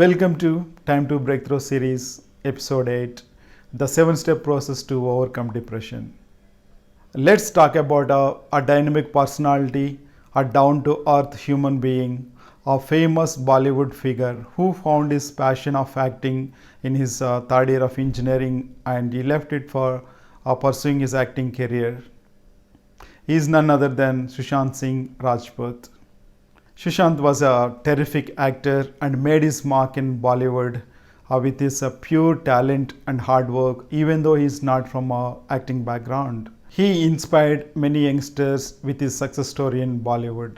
Welcome to Time to Breakthrough series, episode 8, the 7-step process to overcome depression. Let's talk about a dynamic personality, a down-to-earth human being, a famous Bollywood figure who found his passion of acting in his third year of engineering, and he left it for pursuing his acting career. He is none other than Sushant Singh Rajput. Sushant was a terrific actor and made his mark in Bollywood with his pure talent and hard work, even though he is not from an acting background. He inspired many youngsters with his success story in Bollywood.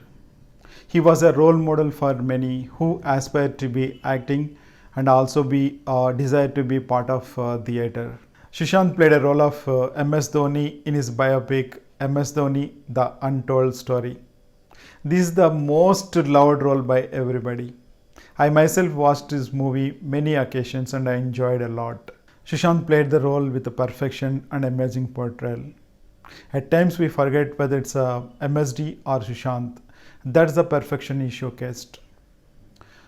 He was a role model for many who aspired to be acting and also desired to be part of theatre. Sushant played a role of MS Dhoni in his biopic MS Dhoni, The Untold Story. This is the most loved role by everybody. I myself watched this movie many occasions and I enjoyed a lot. Sushant played the role with perfection and amazing portrayal. At times we forget whether it's MSD or Sushant. That's the perfection he showcased.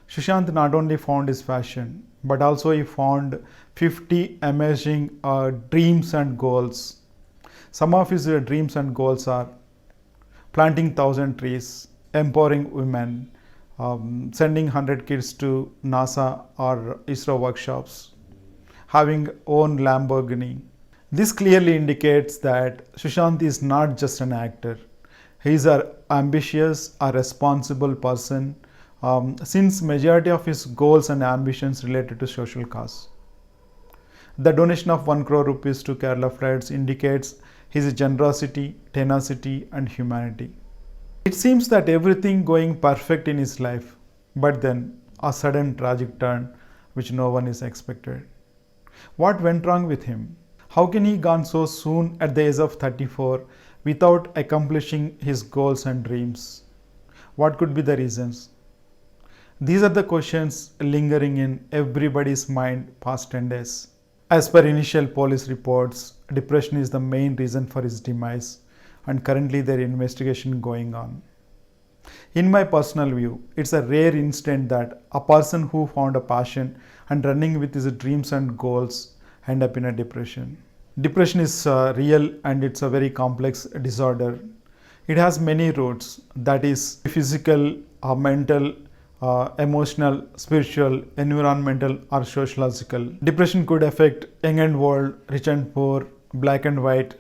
Sushant not only found his passion, but also he found 50 amazing dreams and goals. Some of his dreams and goals are planting 1,000 trees, empowering women, sending 100 kids to NASA or ISRO workshops, having own Lamborghini. This clearly indicates that Sushant is not just an actor. He is an ambitious, a responsible person, since majority of his goals and ambitions related to social cause. The donation of 1 crore rupees to Kerala floods indicates his generosity, tenacity and humanity. It seems that everything going perfect in his life, but then a sudden tragic turn which no one is expected. What went wrong with him? How can he gone so soon at the age of 34 without accomplishing his goals and dreams? What could be the reasons? These are the questions lingering in everybody's mind past 10 days. As per initial police reports, depression is the main reason for his demise, and currently there is investigation going on. In my personal view, it's a rare instance that a person who found a passion and running with his dreams and goals end up in a depression. Depression is real and it's a very complex disorder. It has many roots, that is physical, mental, emotional, spiritual, environmental or sociological. Depression could affect young and old, rich and poor, black and white,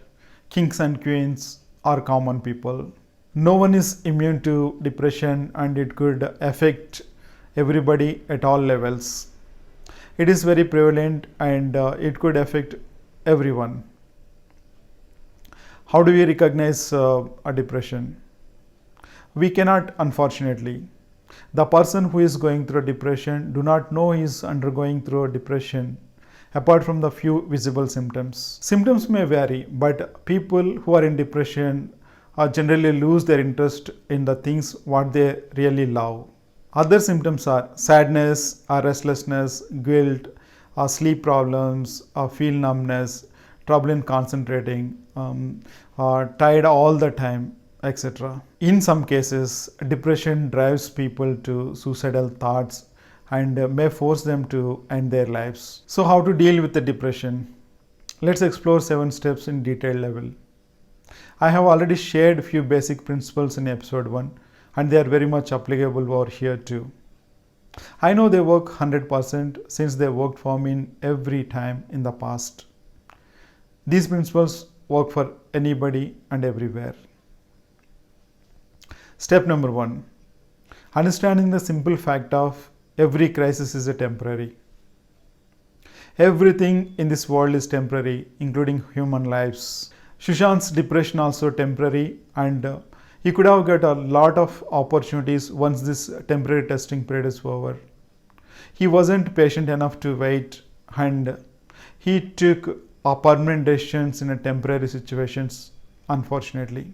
kings and queens or common people. No one is immune to depression and it could affect everybody at all levels. It is very prevalent and it could affect everyone. How do we recognize a depression? We cannot, unfortunately. The person who is going through a depression do not know he is undergoing through a depression apart from the few visible symptoms. Symptoms may vary, but people who are in depression generally lose their interest in the things what they really love. Other symptoms are sadness, restlessness, guilt, sleep problems, feel numbness, trouble in concentrating, tired all the time, etc. In some cases, depression drives people to suicidal thoughts and may force them to end their lives. So how to deal with the depression? Let's explore 7 steps in detailed level. I have already shared a few basic principles in episode 1 and they are very much applicable over here too. I know they work 100% since they worked for me in every time in the past. These principles work for anybody and everywhere. Step number 1. Understanding the simple fact of every crisis is a temporary. Everything in this world is temporary, including human lives. Sushant's depression also temporary and he could have got a lot of opportunities once this temporary testing period is over. He wasn't patient enough to wait and he took permanent decisions in a temporary situations, unfortunately.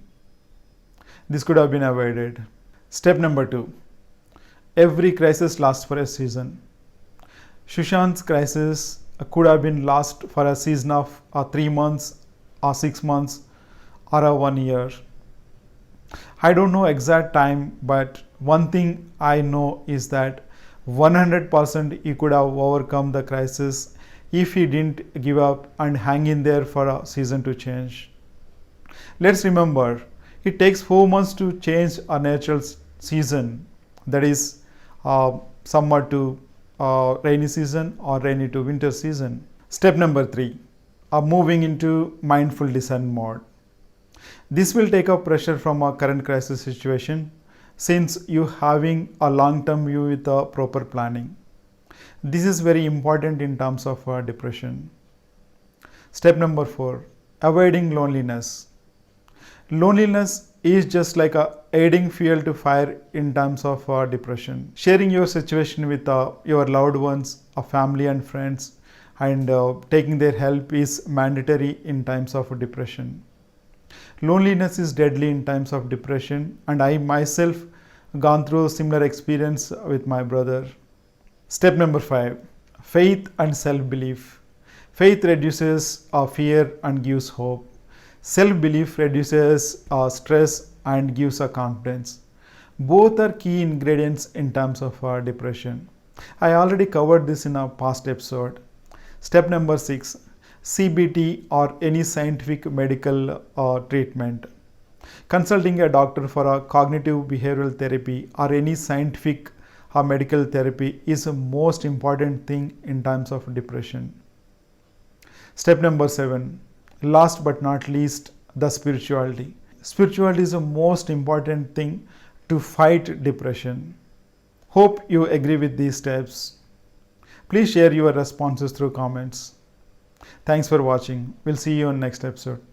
This could have been avoided. Step number 2. Every crisis lasts for a season. Sushant's crisis could have been last for a season of 3 months or 6 months or 1 year. I don't know exact time, but one thing I know is that 100% he could have overcome the crisis if he didn't give up and hang in there for a season to change. Let's remember, it takes 4 months to change a natural season, that is summer to rainy season or rainy to winter season. Step number 3, moving into mindful design mode. This will take up pressure from our current crisis situation since you having a long-term view with a proper planning. This is very important in terms of depression. Step number 4, avoiding loneliness. Loneliness is just like adding fuel to fire in terms of depression. Sharing your situation with your loved ones, family and friends, and taking their help is mandatory in times of depression. Loneliness is deadly in times of depression, and I myself gone through a similar experience with my brother. Step number 5, faith and self-belief. Faith reduces fear and gives hope. Self-belief reduces stress and gives confidence. Both are key ingredients in terms of depression. I already covered this in a past episode. Step number 6, CBT or any scientific medical treatment. Consulting a doctor for a cognitive behavioral therapy or any scientific medical therapy is the most important thing in times of depression. Step number 7, last but not least, the spirituality. Spirituality is the most important thing to fight depression. Hope you agree with these steps. Please share your responses through comments. Thanks for watching. We'll see you on next episode.